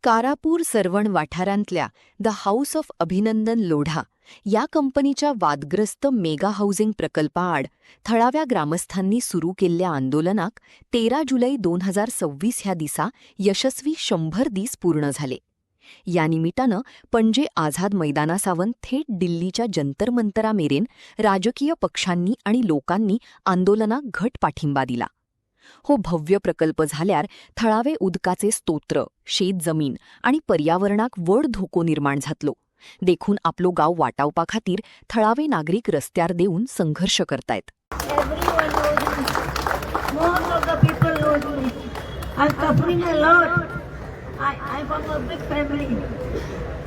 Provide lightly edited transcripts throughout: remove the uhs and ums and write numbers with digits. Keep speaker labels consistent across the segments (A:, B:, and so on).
A: कारापूर सरवण वाठारांतल्या the house of अभिनंदन लोढा या कंपनीच्या वादग्रस्त मेगा हाऊसिंग प्रकल्पाआड थळाव्या ग्रामस्थांनी सुरू केल्ल्या आंदोलनाक 13 जुलै 2026 ह्या दिसा यशस्वी 100 दीस पूर्ण झाले. या निमित्तानं पणजे आझाद मैदानासावन थेट दिल्लीच्या जंतर मंतरामेरेन राजकीय पक्षांनी आणि लोकांनी आंदोलनाक घट पाठिंबा दिला. हो भव्य प्रकल्प झाल्यार थळावे उदकाचे स्तोत्र, शेत जमीन आणि पर्यावरणाक व्हड धोको निर्माण जातलो. देखून आपलो गाव वाटावपा खातीर थळावे नागरिक रस्त्यार देऊन संघर्ष करतायत.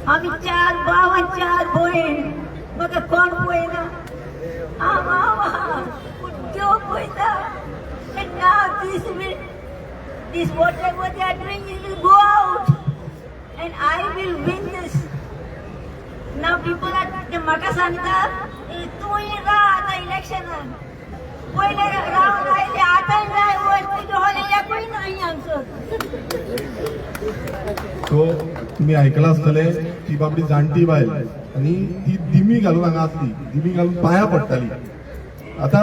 B: आम्ही 4 भाव 4 भयण, म्हाका कोण पळयना. उद्योग पळयता. And now this whatever they are doing, it will go out, and I will win this. Now people are म्हाका सांगतात तूं येता आता इलेक्शनान. पयले रावन आयले आतां जाय वच हॉलेल्या कोणी नाही आमचो.
C: सो तुम्ही ऐकला असतले ती बाबडी जाणटी बायल आणि ती दिमी घालून हांगा आसली, दिमी घालून पाया पडटाली. आता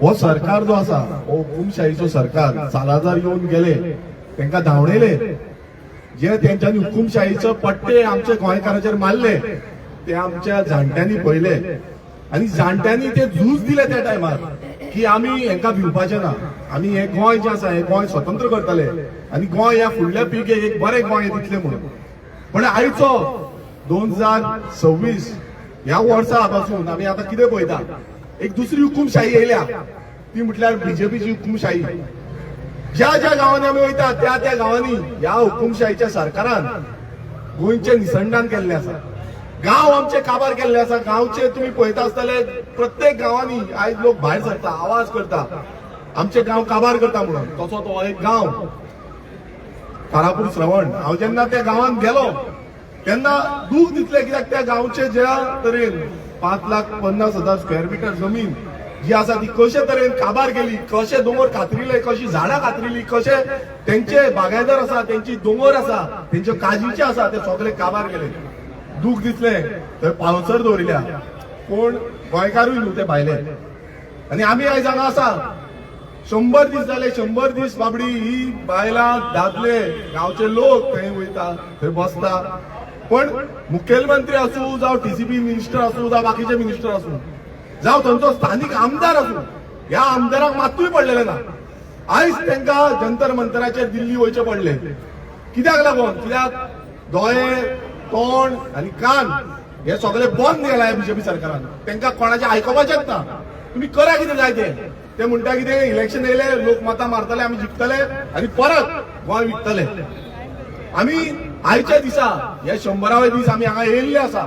C: हो सरकार जो आसा, हो हुकुमशाहीचो सरकार, सालाजार येऊन गेले, तांकां धांवडयले. जे तेंच्यांनी हुकुमशाहीचो पट्टे आमच्या गोंयकारांचेर मारले ते आमच्या जाणट्यांनी पळयले आणि जाणट्यांनी ते झूज दिले त्या टायमार की आमी हेंकां भिवपाचे ना. आमी हे गोंय जे आसा हे गोंय स्वतंत्र करतले आणि गोंय ह्या फुडल्या पिळगेक एक बरें गोंय दितले म्हणून. पण आयचो 2026 ह्या वर्सा पासून आमी आतां कितें पळयता, एक दुसरी हुकुमशाही येयल्या, ती म्हटल्यार बीजेपीची हुकुमशाही. ज्या ज्या गावांनी आमी वयता त्या त्या गावांनी ह्या हुकुमशाहीच्या सरकारान गोंयचे निसंधान केल्ले आसा. गांव आमचे काबार केल्ले आसा. गांवचे तुम्ही पळयता आसतले प्रत्येक गावांनी आयज लोक भायर सरता, आवाज करता, आमचे गांव काबार करता म्हणून. तसो तो एक गांव कारापूर सरवण. हांव जेन्ना त्या गांवांत गेलो तेन्ना दूख दिसलें, कित्याक त्या गांवचे ज्या तरेन 5,50,000 स्क्वेअर मीटर जमीन जी आसा ती कशे तरेन काबार केली, कशे दोंगर कातरिले, कशी झाडां कातरिली, कशे तेंचे बागायदार आसा, तेंची दोंगर आसा, तेंच्यो काजीचे आसा, ते सगळे काबार केले. दूख दिसले. थंय पावसर दवरिल्या, कोण गोंयकारूय न्हू ते भायले. आणि आमी आयज हांगा आसा 100 दीस जाले. 100 दीस बाबडी ही बायलां दादले गांवचे लोक थंय वयता, थंय बसता. पण मुखेलमंत्री आसूं, जावं टीसीपी मिनिस्टर आसूं, जावं बाकीचे मिनिस्टर आसूं, जावं थंयचो स्थानिक आमदार आसूं, ह्या आमदाराक मातूय पडलेले ना. आयज तांकां जंतर मंतराचेर दिल्ली वयचे पडले. कित्याक लागून? कित्याक दोळे, तोंड आनी कान हे सगळे बंद केलाय बीजेपी सरकारान. तांकां कोणाचें आयकोपाचेंच ना. तुम्ही करा कितें जाय ते म्हणटा कितें, इलेक्शन येयले, लोक मतां मारतले, आमी जिखतले आनी परत गोंय विकतले. आमी आयच्या दिसा हे 100वे दीस आमी हांगा येयल्ले आसा.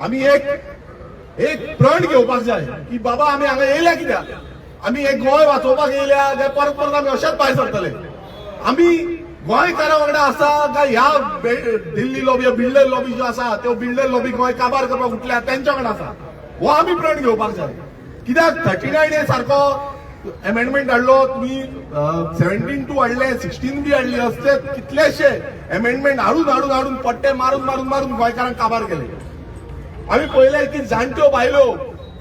C: आमी एक प्रण घेवपाक जाय की बाबा आमी हांगा येयल्या कित्याक? आमी हे गोंय वाचोवपाक येयल्या काय परत परत आमी अशेंच भायर सरतले? आमी गोंयकारा वांगडा आसा काय ह्या दिल्ली लॉबी, बिल्डर लॉबी ज्यो आसा त्यो बिल्डर लॉबी गोंय काबार करपाक उठल्या तेंच्या वांगडा आसा? हो आमी प्रण घेवपाक जाय. कित्याक 39A सारको अमेंडमेंट हाडलो तुम्ही, 17(2) हाडले, 16B हाडली, असले कितलेशे अमेंडमेंट हाडून पट्टे मारून गोंयकारांक काबार केले. आम्ही पळयले की जाणट्यो बायलो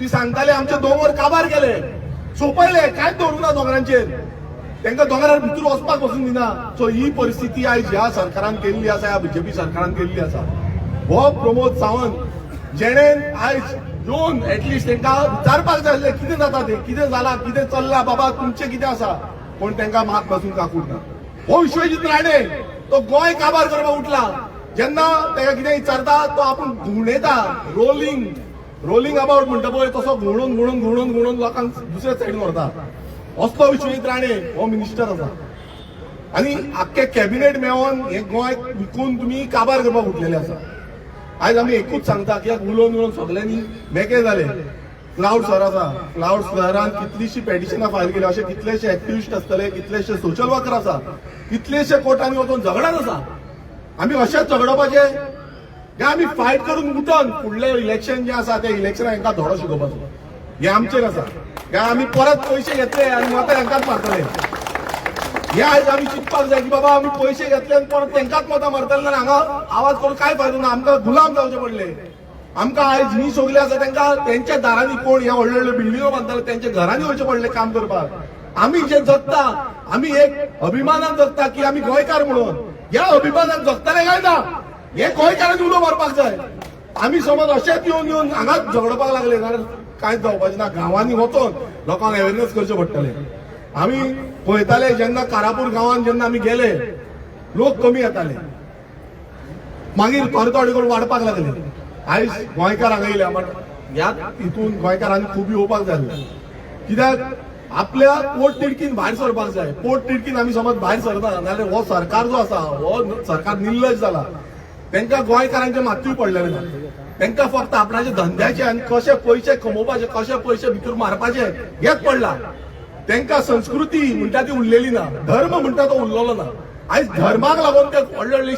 C: ती सांगताले आमचे दोंगर काबार केले, सोंपयले, कांयच दवरूंक ना दोंगरांचेर, तांकां दोंगरार भितर वचपाक पासून दिना. सो ही परिस्थिती आयज ह्या सरकारान केल्ली आसा, ह्या बीजेपी सरकारान केल्ली आसा. हो प्रमोद सावंत जेणेन आयज येवन एटलिस्ट तांकां विचारपाक जाय आसलें कितें जाता तें, कितें जालां, कितें चल्लां, बाबा तुमचें कितें आसा. पण तांकां मात पासून काकूट ना. हो विश्वजीत राणे तो गोंय काबार करपाक उठला. जेन्ना ताका कितें विचारता तो आपूण घुंवडयता, रोलिंग अबाउट म्हणटा पळय तसो घुंवडून लोकांक दुसऱ्या सायडीन व्हरता. असलो विश्वजीत राणे हो मिनिस्टर आसा. आनी आख्खे कॅबिनेट मेळोन हे गोंय विकून तुमी काबार करपाक उठलेले आसा. आयज आमी एकूच सांगता कित्याक उलोवन सगळ्यांनी मेके जाले. क्लाउड सर आसा, क्लाउड सरान कितलीशी पेटिशनां फायल केली, अशे कितलेशे एक्टिविस्ट आसतले, कितलेशे सोशल वर्कर आसा, कितलेशे कोर्टांनी वचून झगडत आसा. आमी अशेंच झगडपाचे काय आमी फायट करून उठोन फुडले इलेक्शन जे आसा ते इलेक्शनाक हांकां धडो शिकोवपाचो हे आमचेर आसा. काय आमी परत पयशे घेतले आनी मतां हांकांच मारतले. हे आयज आमी चिंतपाक जाय की बाबा आमी पयशे घेतले आनी परत तेंकाच मतां मारतले ना हांगा आवाज करून काय फायदो ना आमकां गुलाम जावचे पडले आमकां आयज ही सगळी आसा तांकां तेंच्या दारांनी कोण ह्या व्हडले व्हडले बिल्डिंगो बांदताले तेंच्या घरांनी वयचे पडले काम करपाक आमी जे जगता आमी एक अभिमानान जगता की आमी गोंयकार म्हणून ह्या अभिमानान जगतले काय ना हे गोंयकारांनी उलो मारपाक जाय आमी समज अशेंच येवन येवन हांगाच झगडपाक लागले जाल्यार कांयच जावपाचें ना गांवांनी वचोन लोकांक अवेरनेस करचें पडटलें आमी पळयताले जेन्ना कारापूर गांवांत जेन्ना आमी गेले लोक कमी येताले मागीर थोडे थोडे करून वाडपाक लागले आयज गोंयकार हांगा येयले ह्या हितून गोंयकारांनी खूब येवपाक जाय कित्याक आपल्या पोट तिडकीन भायर सरपाक जाय पोट तिडकीन आमी समज भायर सरना जाल्यार हो सरकार जो आसा हो सरकार निर्लज जाला तांकां गोंयकारांचे मात्तूय पडलेले ना तांकां फक्त आपणाचे धंद्याचे आनी कशे पयशे कमोवपाचे कशे पयशे भितर मारपाचे हेच पडला तांकां संस्कृती म्हणटा ती उरलेली ना धर्म म्हणटा तो उरलेलो ना आयज धर्माक लागून ते व्हडले व्हडले